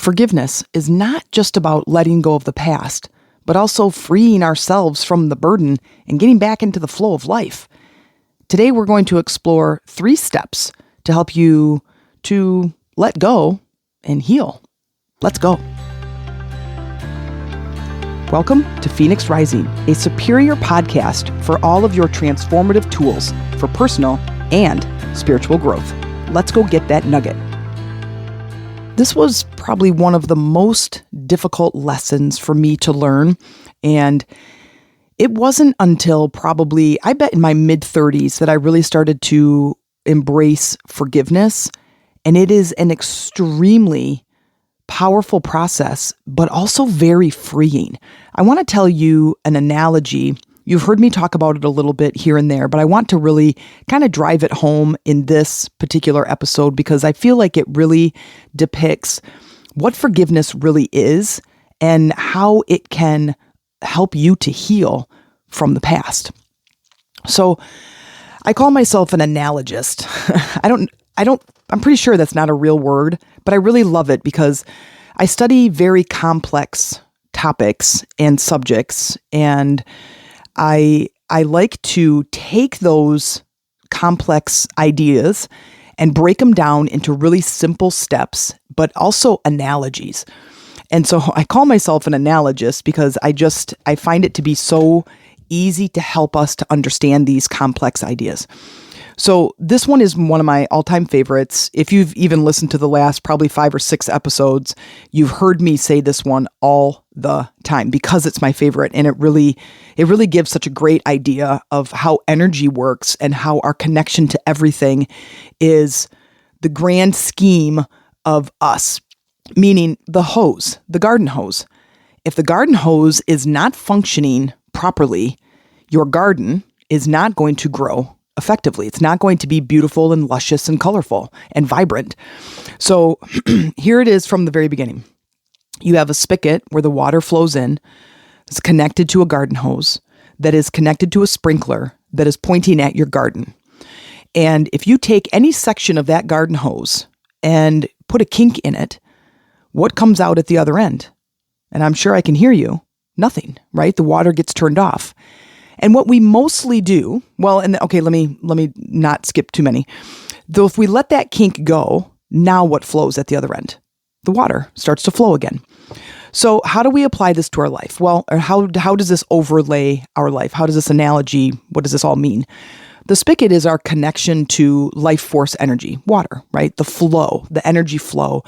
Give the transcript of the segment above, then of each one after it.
Forgiveness is not just about letting go of the past, but also freeing ourselves from the burden and getting back into the flow of life. Today, we're going to explore 3 steps to help you to let go and heal. Let's go. Welcome to Phoenix Rising, a superior podcast for all of your transformative tools for personal and spiritual growth. Let's go get that nugget. This was probably one of the most difficult lessons for me to learn, and it wasn't until probably, I bet in my mid-30s that I really started to embrace forgiveness, and it is an extremely powerful process, but also very freeing. I want to tell you an analogy. You've heard me talk about it a little bit here and there, but I want to really kind of drive it home in this particular episode because I feel like it really depicts what forgiveness really is and how it can help you to heal from the past. So I call myself an analogist. I'm pretty sure that's not a real word, but I really love it because I study very complex topics and subjects, and I like to take those complex ideas and break them down into really simple steps, but also analogies. And so I call myself an analogist because I find it to be so easy to help us to understand these complex ideas. So this one is one of my all-time favorites. If you've even listened to the last probably 5 or 6 episodes, you've heard me say this one all the time because it's my favorite. And it really gives such a great idea of how energy works and how our connection to everything is the grand scheme of us, meaning the hose, the garden hose. If the garden hose is not functioning properly, your garden is not going to grow effectively. It's not going to be beautiful and luscious and colorful and vibrant. So here it is from the very beginning. You have a spigot where the water flows in. It's connected to a garden hose that is connected to a sprinkler that is pointing at your garden. And if you take any section of that garden hose and put a kink in it, what comes out at the other end? And I'm sure I can hear you. Nothing, right? The water gets turned off. And what we mostly do, let me not skip too many. Though if we let that kink go, now what flows at the other end? The water starts to flow again. So how do we apply this to our life? Well, or how does this overlay our life? How does this analogy, what does this all mean? The spigot is our connection to life force energy, water, right? The flow, the energy flow.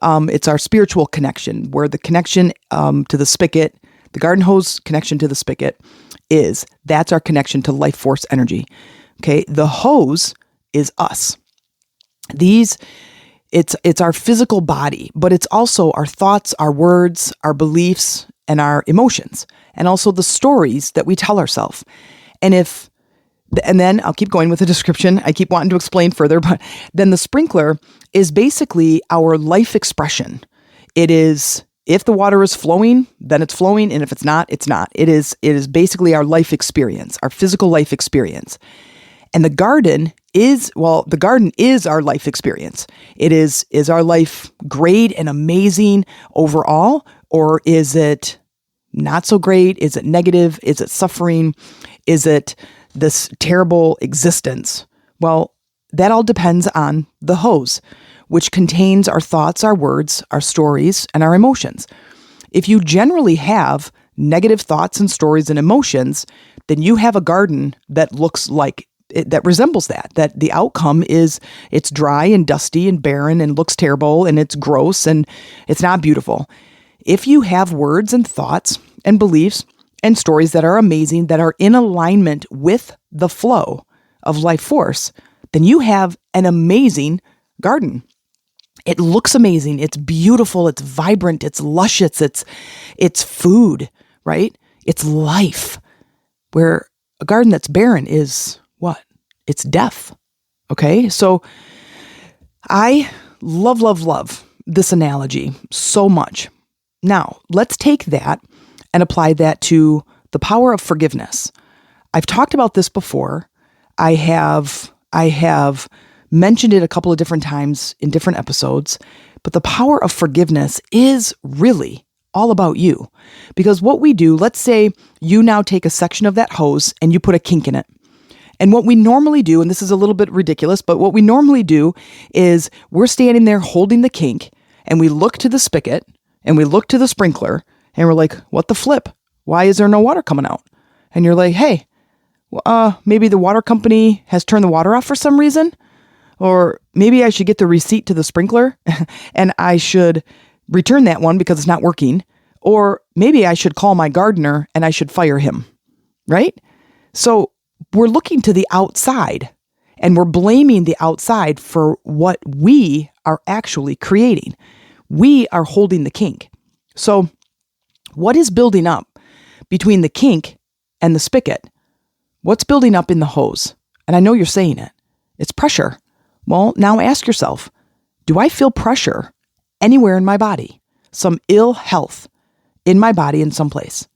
It's our spiritual connection, where the connection to the spigot, the garden hose connection to the spigot that's our connection to life force energy. Okay. The hose is us. It's our physical body, but it's also our thoughts, our words, our beliefs, and our emotions, and also the stories that we tell ourselves. And then I'll keep going with the description. I keep wanting to explain further, but then the sprinkler is basically our life expression. It is, if the water is flowing, then it's flowing. And if it's not, it's not. It is basically our life experience, our physical life experience. And the garden is our life experience. Is our life great and amazing overall? Or is it not so great? Is it negative? Is it suffering? Is it this terrible existence? Well, that all depends on the hose, which contains our thoughts, our words, our stories, and our emotions. If you generally have negative thoughts and stories and emotions, then you have a garden that looks like that resembles that the outcome is it's dry and dusty and barren and looks terrible and it's gross and it's not beautiful. If you have words and thoughts and beliefs and stories that are amazing, that are in alignment with the flow of life force, then you have an amazing garden. It looks amazing. It's beautiful. It's vibrant. It's luscious. It's food, right? It's life. Where a garden that's barren is what? It's death. Okay? So I love this analogy so much. Now, let's take that and apply that to the power of forgiveness. I've talked about this before. I have mentioned it a couple of different times in different episodes, But the power of forgiveness is really all about you. Because what we do, let's say you now take a section of that hose and you put a kink in it. And what we normally do, and this is a little bit ridiculous, but what we normally do is we're standing there holding the kink and we look to the spigot and we look to the sprinkler and we're like, what the flip? Why is there no water coming out? And you're like, hey, maybe the water company has turned the water off for some reason. Or maybe I should get the receipt to the sprinkler and I should return that one because it's not working. Or maybe I should call my gardener and I should fire him, right? So we're looking to the outside and we're blaming the outside for what we are actually creating. We are holding the kink. So what is building up between the kink and the spigot? What's building up in the hose? And I know you're saying it. It's pressure. Well, now ask yourself, do I feel pressure anywhere in my body? Some ill health in my body in some place?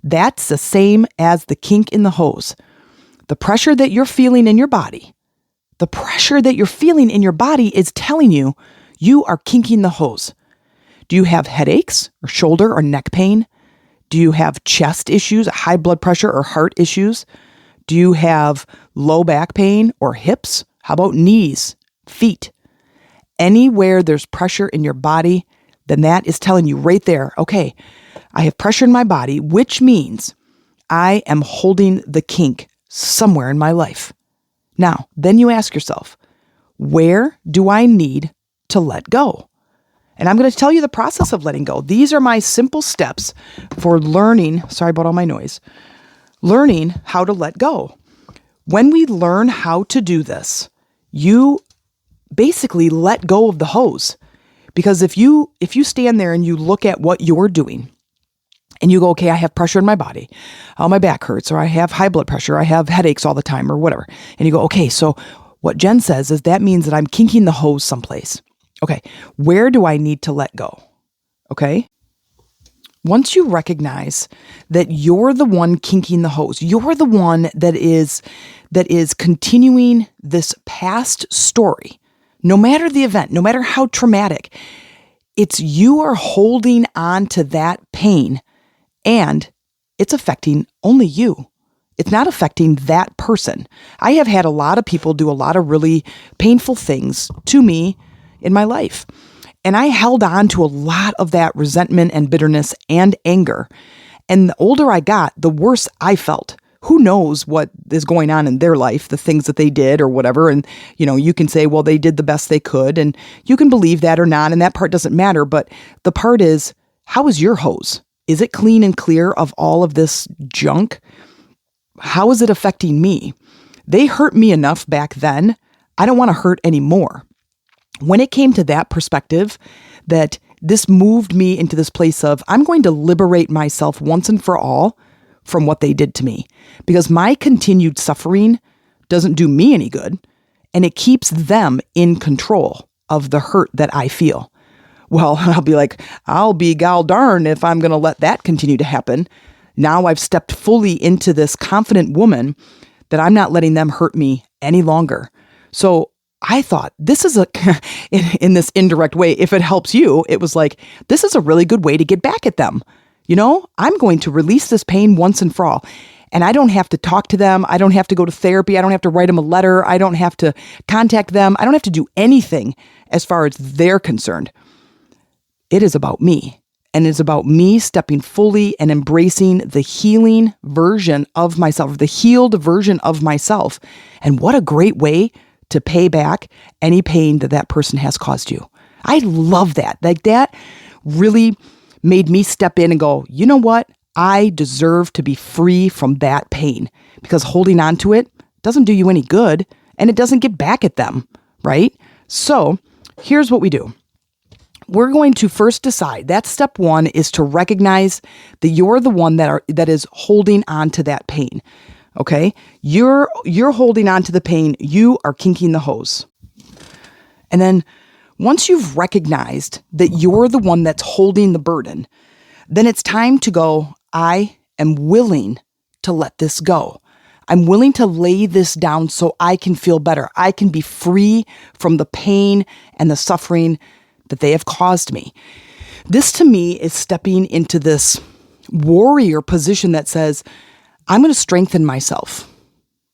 That's the same as the kink in the hose. The pressure that you're feeling in your body, is telling you you are kinking the hose. Do you have headaches or shoulder or neck pain? Do you have chest issues, high blood pressure or heart issues? Do you have low back pain or hips? How about knees, feet? Anywhere there's pressure in your body, then that is telling you right there, okay, I have pressure in my body, which means I am holding the kink somewhere in my life. Now, then you ask yourself, where do I need to let go? And I'm going to tell you the process of letting go. These are my simple steps for learning, sorry about all my noise, learning how to let go. When we learn how to do this, you basically let go of the hose. Because if you stand there and you look at what you're doing, and you go, okay, I have pressure in my body. Oh, my back hurts, or I have high blood pressure. I have headaches all the time, or whatever. And you go, okay, so what Jen says is that means that I'm kinking the hose someplace. Okay, where do I need to let go? Okay. Once you recognize that you're the one kinking the hose, you're the one that is continuing this past story, no matter the event, no matter how traumatic, it's you are holding on to that pain. And it's affecting only you. It's not affecting that person. I have had a lot of people do a lot of really painful things to me in my life. And I held on to a lot of that resentment and bitterness and anger. And the older I got, the worse I felt. Who knows what is going on in their life, the things that they did or whatever. And, you can say, well, they did the best they could. And you can believe that or not. And that part doesn't matter. But the part is, how is your hose? Is it clean and clear of all of this junk? How is it affecting me? They hurt me enough back then. I don't want to hurt anymore. When it came to that perspective, that this moved me into this place of, I'm going to liberate myself once and for all from what they did to me. Because my continued suffering doesn't do me any good, and it keeps them in control of the hurt that I feel. Well, I'll be like, I'll be gal darn if I'm going to let that continue to happen. Now I've stepped fully into this confident woman that I'm not letting them hurt me any longer. So I thought this is in this indirect way, if it helps you, it was like, this is a really good way to get back at them. I'm going to release this pain once and for all. And I don't have to talk to them. I don't have to go to therapy. I don't have to write them a letter. I don't have to contact them. I don't have to do anything as far as they're concerned. It is about me, and it's about me stepping fully and embracing the healing version of myself, the healed version of myself. And what a great way to pay back any pain that person has caused you. I love that. Like, that really made me step in and go, you know what? I deserve to be free from that pain, because holding on to it doesn't do you any good, and it doesn't get back at them, right? So here's what we do. We're going to first decide, that's step one, is to recognize that you're the one that is holding on to that pain. Okay? You're holding on to the pain. You are kinking the hose. And then once you've recognized that you're the one that's holding the burden, then it's time to go, I am willing to let this go. I'm willing to lay this down so I can feel better. I can be free from the pain and the suffering that they have caused me. This to me is stepping into this warrior position that says, I'm going to strengthen myself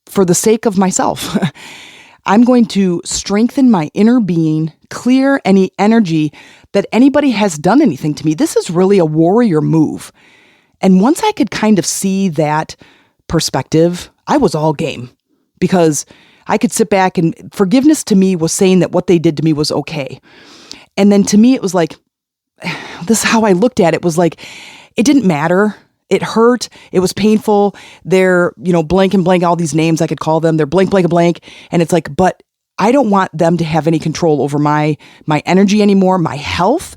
for the sake of myself. I'm going to strengthen my inner being, clear any energy that anybody has done anything to me. This is really a warrior move. And once I could kind of see that perspective, I was all game, because I could sit back, and forgiveness to me was saying that what they did to me was okay. And then to me, it was like, this is how I looked at it, was like, it didn't matter. It hurt. It was painful. They're, blank and blank, all these names I could call them. They're blank, blank, blank. And it's like, but I don't want them to have any control over my energy anymore. My health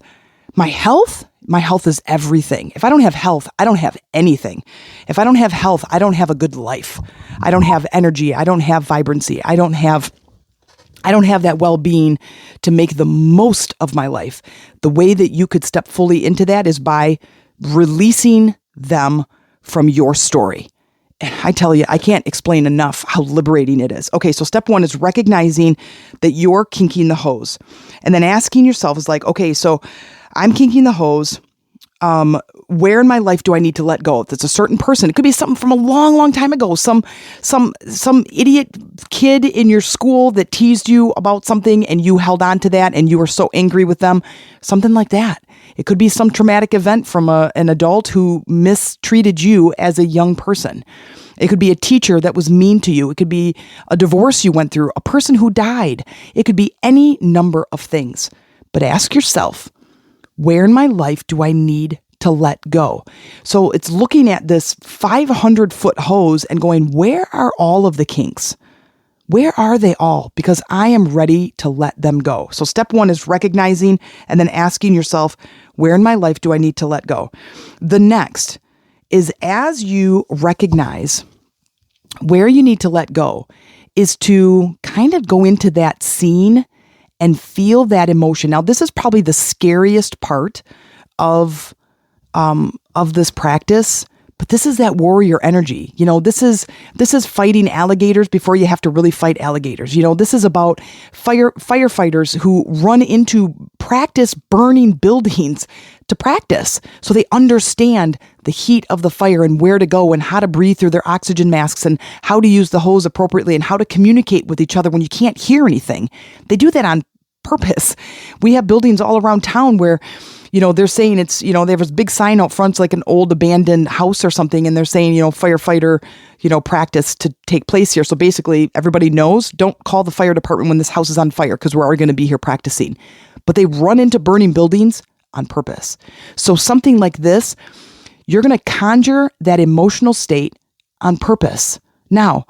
is everything. If I don't have health, I don't have anything. If I don't have health, I don't have a good life. I don't have energy. I don't have vibrancy. I don't have that well-being to make the most of my life. The way that you could step fully into that is by releasing them from your story. And I tell you, I can't explain enough how liberating it is. Okay, so step one is recognizing that you're kinking the hose. And then asking yourself is like, okay, so I'm kinking the hose. Where in my life do I need to let go? If it's a certain person, it could be something from a long, long time ago. Some idiot kid in your school that teased you about something and you held on to that and you were so angry with them. Something like that. It could be some traumatic event from an adult who mistreated you as a young person. It could be a teacher that was mean to you. It could be a divorce you went through, a person who died. It could be any number of things. But ask yourself, where in my life do I need to let go? So it's looking at this 500-foot hose and going, where are all of the kinks? Where are they all? Because I am ready to let them go. So step one is recognizing and then asking yourself, where in my life do I need to let go? The next is, as you recognize where you need to let go, is to kind of go into that scene and feel that emotion. Now, this is probably the scariest part of this practice, but this is that warrior energy. This is fighting alligators before you have to really fight alligators. This is about firefighters who run into practice burning buildings to practice, so they understand the heat of the fire and where to go and how to breathe through their oxygen masks and how to use the hose appropriately and how to communicate with each other when you can't hear anything. They do that on purpose. We have buildings all around town where they're saying it's, they have this big sign out front, it's like an old abandoned house or something. And they're saying, firefighter, practice to take place here. So basically everybody knows, don't call the fire department when this house is on fire, because we're already going to be here practicing. But they run into burning buildings on purpose. So something like this, you're going to conjure that emotional state on purpose. Now,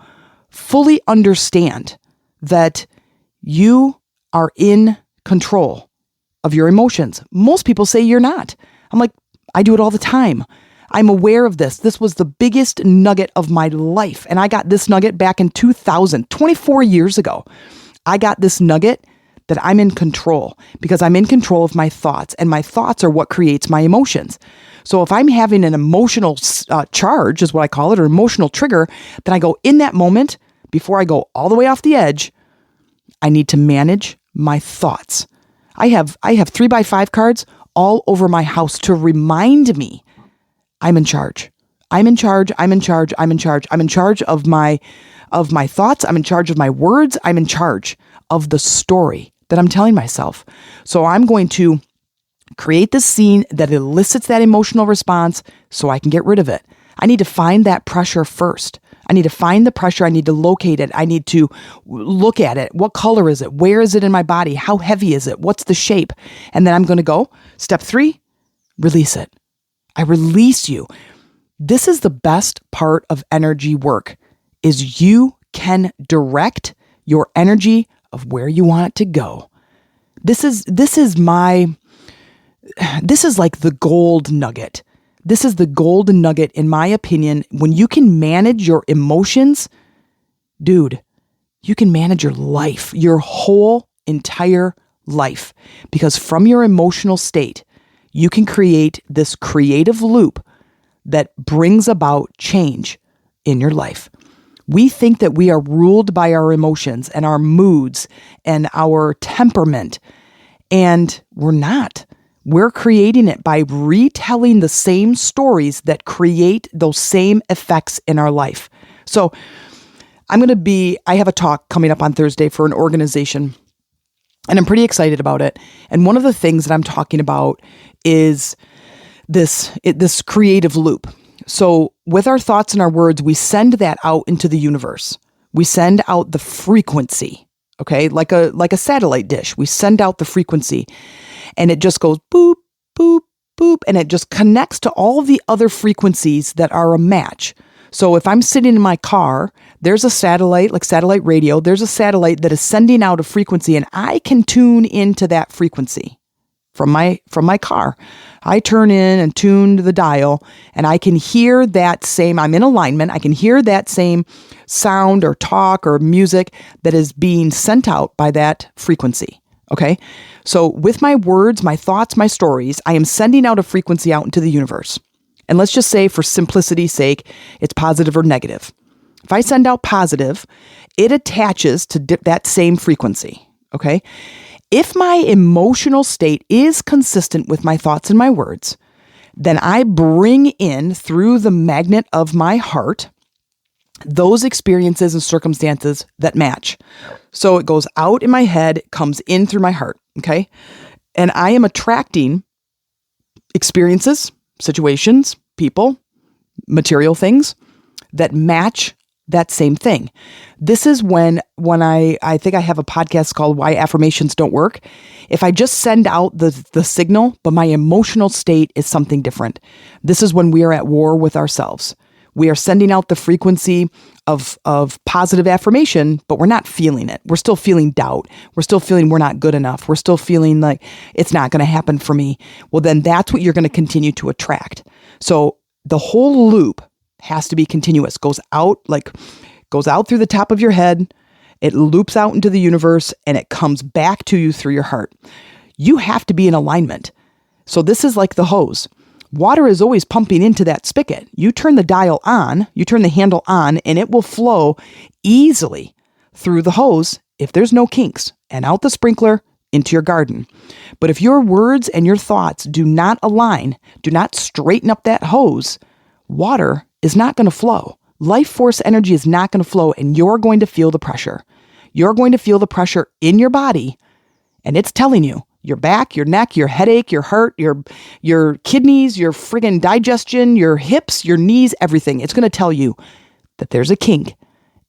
fully understand that you are in control of your emotions. Most people say you're not. I'm like, I do it all the time. I'm aware of this. This was the biggest nugget of my life. And I got this nugget back in 2000, 24 years ago. I got this nugget that I'm in control, because I'm in control of my thoughts, and my thoughts are what creates my emotions. So if I'm having an emotional charge, is what I call it, or emotional trigger, then I go in that moment, before I go all the way off the edge, I need to manage my thoughts. I have 3x5 cards all over my house to remind me I'm in charge. I'm in charge. I'm in charge. I'm in charge. I'm in charge of my thoughts. I'm in charge of my words. I'm in charge of the story that I'm telling myself. So I'm going to create this scene that elicits that emotional response so I can get rid of it. I need to find that pressure first. I need to find the pressure. I need to locate it. I need to look at it. What color is it? Where is it in my body? How heavy is it? What's the shape? And then I'm going to go. Step 3, release it. I release you. This is the best part of energy work, is you can direct your energy of where you want it to go. This is like the gold nugget. This is the golden nugget, in my opinion. When you can manage your emotions, dude, you can manage your life, your whole entire life. Because from your emotional state, you can create this creative loop that brings about change in your life. We think that we are ruled by our emotions and our moods and our temperament. And we're not. We're creating it by retelling the same stories that create those same effects in our life. So I have a talk coming up on Thursday for an organization, and I'm pretty excited about it. And one of the things that I'm talking about is this creative loop. So with our thoughts and our words, we send that out into the universe. We send out the frequency, okay? Like a satellite dish. We send out the frequency, and it just goes boop, boop, boop, and it just connects to all the other frequencies that are a match. So if I'm sitting in my car, there's a satellite, like satellite radio, there's a satellite that is sending out a frequency, and I can tune into that frequency from my car. I turn in and tune to the dial, and I can hear that same, I'm in alignment, I can hear that same sound or talk or music that is being sent out by that frequency. Okay? So with my words, my thoughts, my stories, I am sending out a frequency out into the universe. And let's just say, for simplicity's sake, it's positive or negative. If I send out positive, it attaches to that same frequency, okay? If my emotional state is consistent with my thoughts and my words, then I bring in, through the magnet of my heart, those experiences and circumstances that match. So it goes out in my head, it comes in through my heart, okay? And I am attracting experiences, situations, people, material things that match that same thing. This is when I think I have a podcast called Why Affirmations Don't Work. If I just send out the signal, but my emotional state is something different, this is when we are at war with ourselves. We are sending out the frequency of positive affirmation, but we're not feeling it. We're still feeling doubt. We're still feeling we're not good enough. We're still feeling like it's not going to happen for me. Well, then that's what you're going to continue to attract. So the whole loop has to be continuous. Goes out through the top of your head. It loops out into the universe, and it comes back to you through your heart. You have to be in alignment. So this is like the hose. Water is always pumping into that spigot. You turn the dial on, you turn the handle on, and it will flow easily through the hose if there's no kinks, and out the sprinkler into your garden. But if your words and your thoughts do not align, do not straighten up that hose, water is not going to flow. Life force energy is not going to flow, and you're going to feel the pressure. You're going to feel the pressure in your body, and it's telling you, your back, your neck, your headache, your heart, your kidneys, your friggin' digestion, your hips, your knees, everything. It's going to tell you that there's a kink.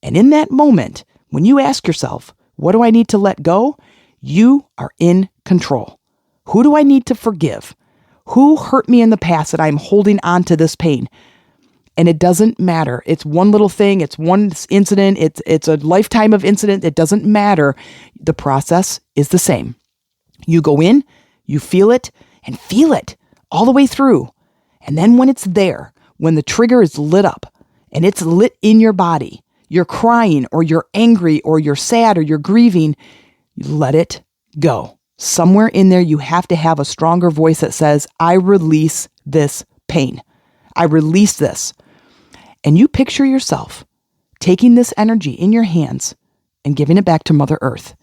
And in that moment, when you ask yourself, what do I need to let go? You are in control. Who do I need to forgive? Who hurt me in the past that I'm holding on to this pain? And it doesn't matter. It's one little thing. It's one incident. It's a lifetime of incident. It doesn't matter. The process is the same. You go in, you feel it, and feel it all the way through. And then when it's there, when the trigger is lit up and it's lit in your body, you're crying or you're angry or you're sad or you're grieving, you let it go. Somewhere in there, you have to have a stronger voice that says, I release this pain. I release this. And you picture yourself taking this energy in your hands and giving it back to Mother Earth.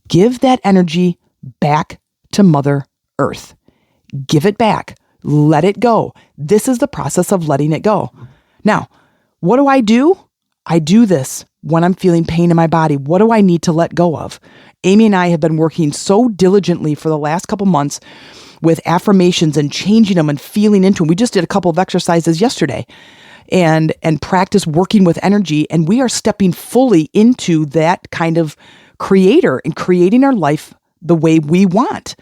Give that energy back to Mother Earth. Give it back. Let it go. This is the process of letting it go. Now, what do? I do this when I'm feeling pain in my body. What do I need to let go of? Amy and I have been working so diligently for the last couple months with affirmations and changing them and feeling into them. We just did a couple of exercises yesterday and practice working with energy. And we are stepping fully into that kind of creator and creating our life the way we want.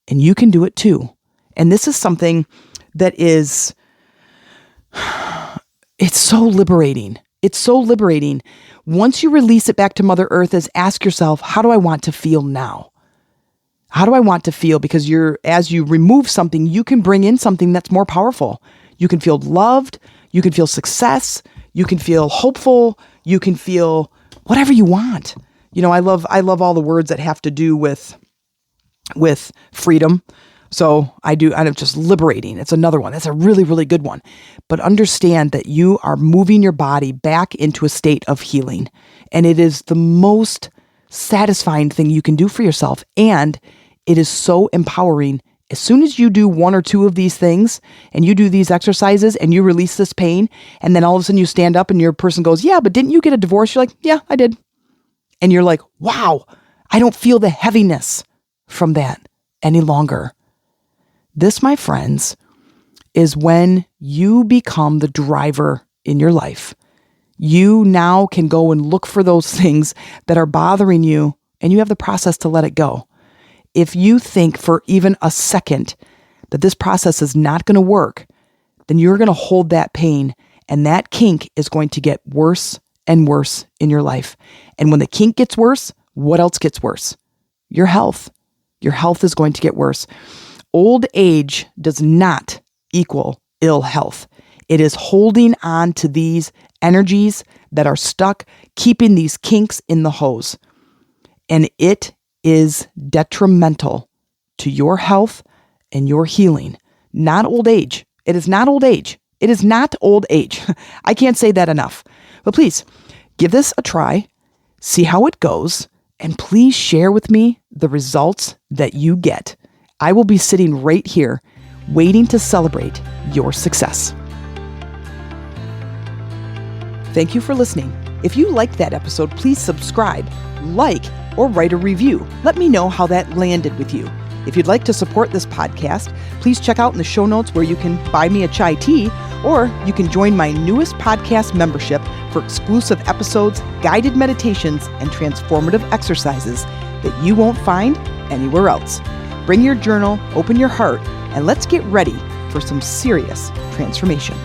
And you can do it too. And this is something that is, it's so liberating. It's so liberating. Once you release it back to Mother Earth, is ask yourself, how do I want to feel now? How do I want to feel? Because as you remove something, you can bring in something that's more powerful. You can feel loved. You can feel success. You can feel hopeful. You can feel whatever you want. You know, I love all the words that have to do with freedom. So I do, and it's just liberating. It's another one. That's a really, really good one. But understand that you are moving your body back into a state of healing. And it is the most satisfying thing you can do for yourself. And It is so empowering. As soon as you do one or two of these things and you do these exercises and you release this pain, and then all of a sudden you stand up and your person goes, yeah, but didn't you get a divorce? You're like, yeah, I did. And you're like, wow, I don't feel the heaviness from that any longer. This, my friends, is when you become the driver in your life. You now can go and look for those things that are bothering you, and you have the process to let it go. If you think for even a second that this process is not going to work, then you're going to hold that pain, and that kink is going to get worse and worse in your life. And when the kink gets worse, what else gets worse? Your health. Your health is going to get worse. Old age does not equal ill health. It is holding on to these energies that are stuck, keeping these kinks in the hose. And it is detrimental to your health and your healing. Not old age. It is not old age. It is not old age. I can't say that enough. But please, give this a try, see how it goes, and please share with me the results that you get. I will be sitting right here waiting to celebrate your success. Thank you for listening. If you liked that episode, please subscribe, like, or write a review. Let me know how that landed with you. If you'd like to support this podcast, please check out in the show notes where you can buy me a chai tea, or you can join my newest podcast membership for exclusive episodes, guided meditations, and transformative exercises that you won't find anywhere else. Bring your journal, open your heart, and let's get ready for some serious transformation.